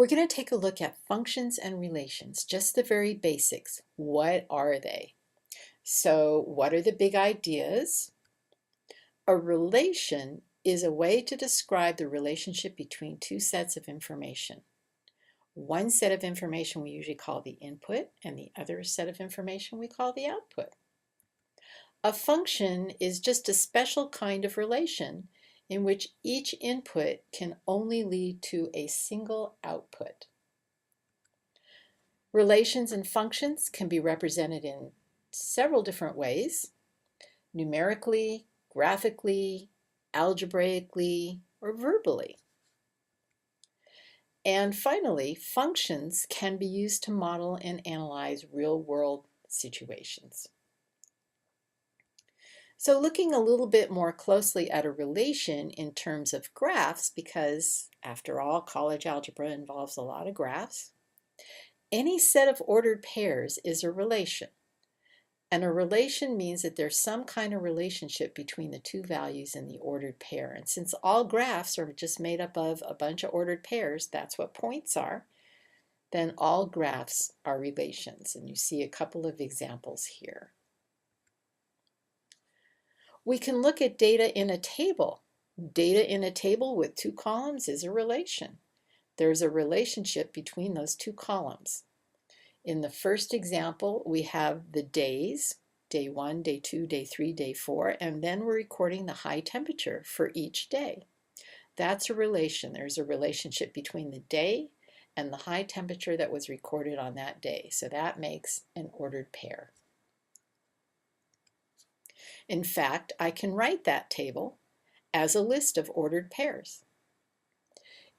We're going to take a look at functions and relations, just the very basics. What are they? So, what are the big ideas? A relation is a way to describe the relationship between two sets of information. One set of information we usually call the input, and the other set of information we call the output. A function is just a special kind of relation in which each input can only lead to a single output. Relations and functions can be represented in several different ways: numerically, graphically, algebraically, or verbally. And finally, functions can be used to model and analyze real-world situations. So looking a little bit more closely at a relation in terms of graphs, because after all, college algebra involves a lot of graphs, any set of ordered pairs is a relation. And a relation means that there's some kind of relationship between the two values in the ordered pair. And since all graphs are just made up of a bunch of ordered pairs, that's what points are, then all graphs are relations. And you see a couple of examples here. We can look at data in a table. Data in a table with two columns is a relation. There's a relationship between those two columns. In the first example, we have the days, day 1, day 2, day 3, day 4, and then we're recording the high temperature for each day. That's a relation. There's a relationship between the day and the high temperature that was recorded on that day. So that makes an ordered pair. In fact, I can write that table as a list of ordered pairs.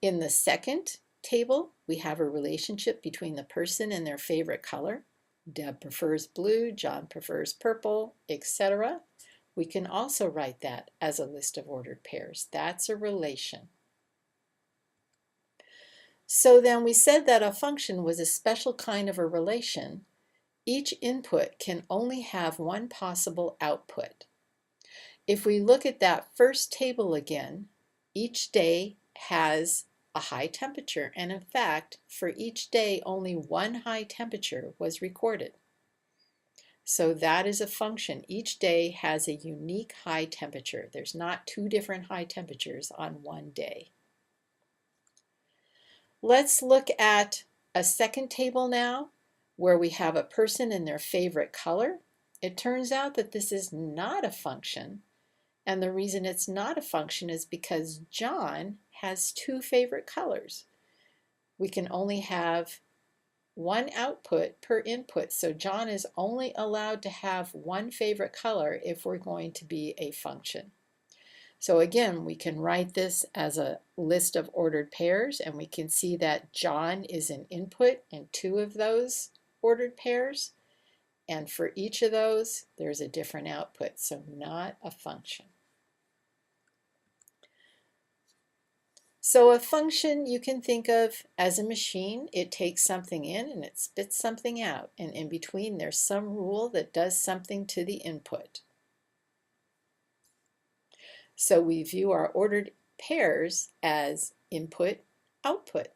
In the second table, we have a relationship between the person and their favorite color. Deb prefers blue, John prefers purple, etc. We can also write that as a list of ordered pairs. That's a relation. So then we said that a function was a special kind of a relation. Each input can only have one possible output. If we look at that first table again, each day has a high temperature, and in fact, for each day, only one high temperature was recorded. So that is a function. Each day has a unique high temperature. There's not two different high temperatures on one day. Let's look at a second table now, where we have a person and their favorite color. It turns out that this is not a function. And the reason it's not a function is because John has two favorite colors. We can only have one output per input, so John is only allowed to have one favorite color if we're going to be a function. So again, we can write this as a list of ordered pairs, and we can see that John is an input in two of those ordered pairs, and for each of those, there's a different output, so not a function. So a function you can think of as a machine. It takes something in and it spits something out, and in between there's some rule that does something to the input. So we view our ordered pairs as input, output,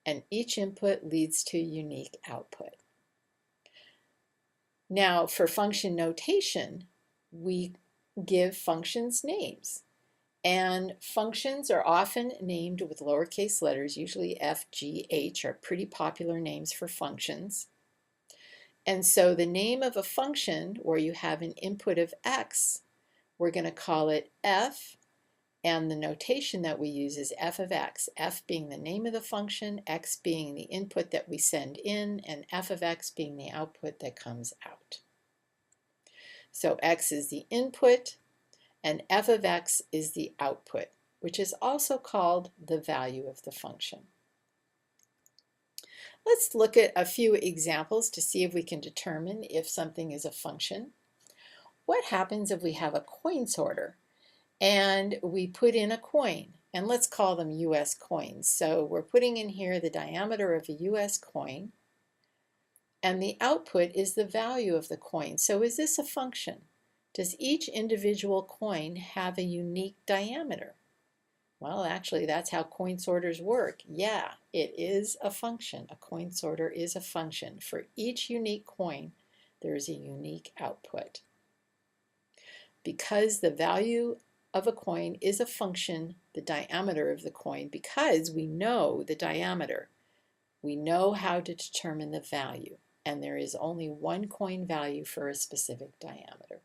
and each input leads to a unique output. Now for function notation, we give functions names. And functions are often named with lowercase letters, usually F, G, H are pretty popular names for functions. And so the name of a function where you have an input of x, we're going to call it f, and the notation that we use is f of x, f being the name of the function, x being the input that we send in, and f of x being the output that comes out. So x is the input, and f of x is the output, which is also called the value of the function. Let's look at a few examples to see if we can determine if something is a function. What happens if we have a coin sorter and we put in a coin, and let's call them US coins. So we're putting in here the diameter of a US coin, and the output is the value of the coin. So is this a function? Does each individual coin have a unique diameter? Well, actually, that's how coin sorters work. Yeah, it is a function. A coin sorter is a function. For each unique coin, there is a unique output. Because the value of a coin is a function, the diameter of the coin, because we know the diameter, we know how to determine the value, and there is only one coin value for a specific diameter.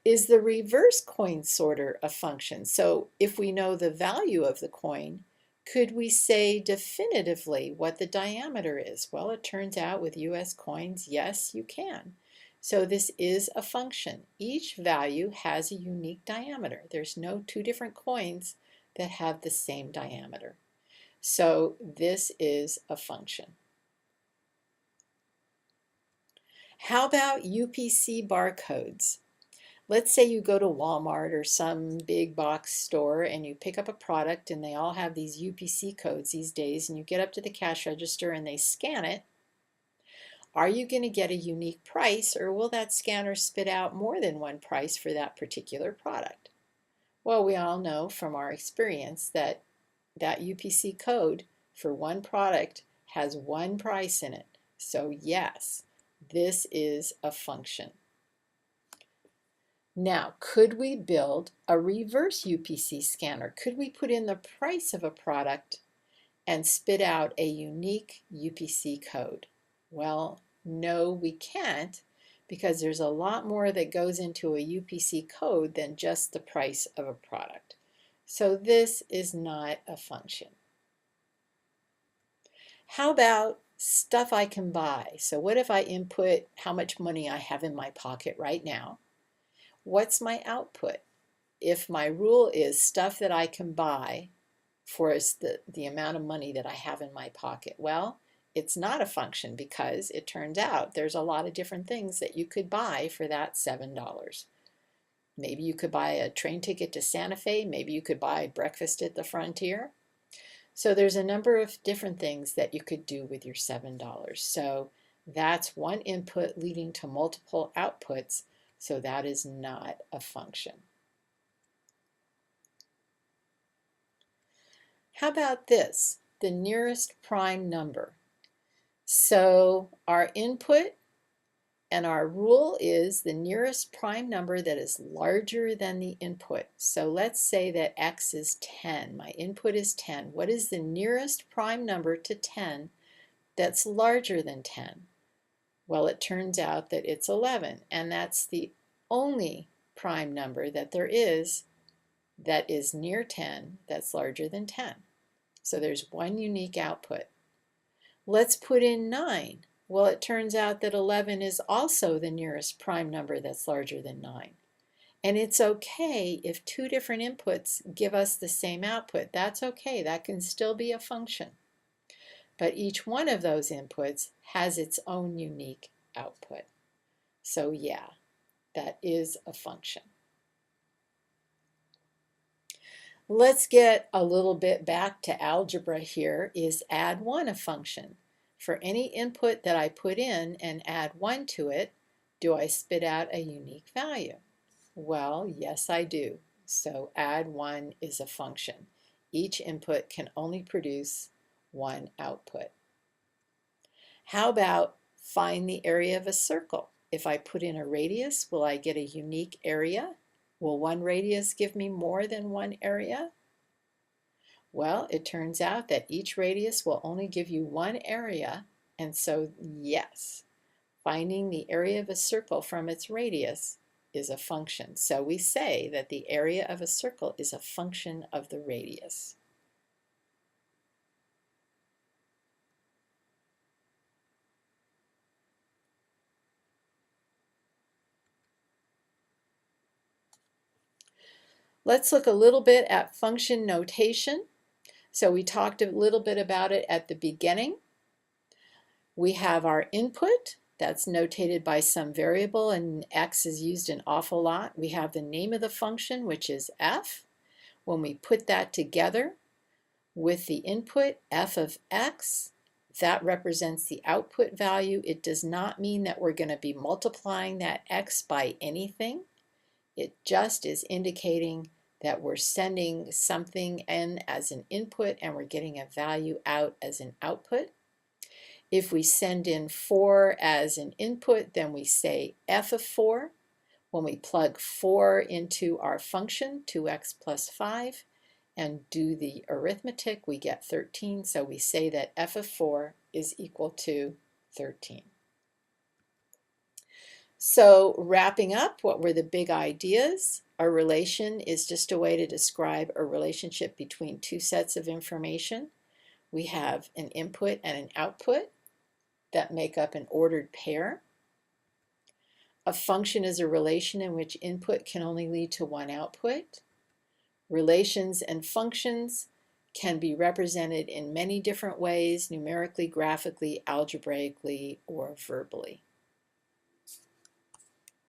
Is the reverse coin sorter a function? So if we know the value of the coin, could we say definitively what the diameter is? Well, it turns out with US coins, yes, you can. So this is a function. Each value has a unique diameter. There's no two different coins that have the same diameter. So this is a function. How about UPC barcodes? Let's say you go to Walmart or some big box store and you pick up a product and they all have these UPC codes these days, and you get up to the cash register and they scan it. Are you going to get a unique price, or will that scanner spit out more than one price for that particular product? Well, we all know from our experience that that UPC code for one product has one price in it. So yes, this is a function. Now, could we build a reverse UPC scanner? Could we put in the price of a product and spit out a unique UPC code? Well, no, we can't, because there's a lot more that goes into a UPC code than just the price of a product. So this is not a function. How about stuff I can buy? So what if I input how much money I have in my pocket right now? What's my output? If my rule is stuff that I can buy for the amount of money that I have in my pocket, well, it's not a function, because it turns out there's a lot of different things that you could buy for that $7. Maybe you could buy a train ticket to Santa Fe. Maybe you could buy breakfast at the Frontier. So there's a number of different things that you could do with your $7. So that's one input leading to multiple outputs. So that is not a function. How about this? The nearest prime number. So our input and our rule is the nearest prime number that is larger than the input. So let's say that x is 10. My input is 10. What is the nearest prime number to 10 that's larger than 10? Well, it turns out that it's 11, and that's the only prime number that there is that is near 10 that's larger than 10. So there's one unique output. Let's put in 9. Well, it turns out that 11 is also the nearest prime number that's larger than 9. And it's okay if two different inputs give us the same output. That's okay. That can still be a function. But each one of those inputs has its own unique output. So yeah, that is a function. Let's get a little bit back to algebra here. Is add 1 a function? For any input that I put in and add 1 to it, do I spit out a unique value? Well, yes, I do. So add 1 is a function. Each input can only produce one output. How about find the area of a circle? If I put in a radius, will I get a unique area? Will one radius give me more than one area? Well, it turns out that each radius will only give you one area, and so yes, finding the area of a circle from its radius is a function. So we say that the area of a circle is a function of the radius. Let's look a little bit at function notation. So we talked a little bit about it at the beginning. We have our input that's notated by some variable, and x is used an awful lot. We have the name of the function, which is f. When we put that together with the input f of x, that represents the output value. It does not mean that we're going to be multiplying that x by anything. It just is indicating that we're sending something in as an input and we're getting a value out as an output. If we send in 4 as an input, then we say f of 4. When we plug 4 into our function, 2x plus 5, and do the arithmetic, we get 13. So we say that f of 4 is equal to 13. So wrapping up, what were the big ideas? A relation is just a way to describe a relationship between two sets of information. We have an input and an output that make up an ordered pair. A function is a relation in which input can only lead to one output. Relations and functions can be represented in many different ways, numerically, graphically, algebraically, or verbally.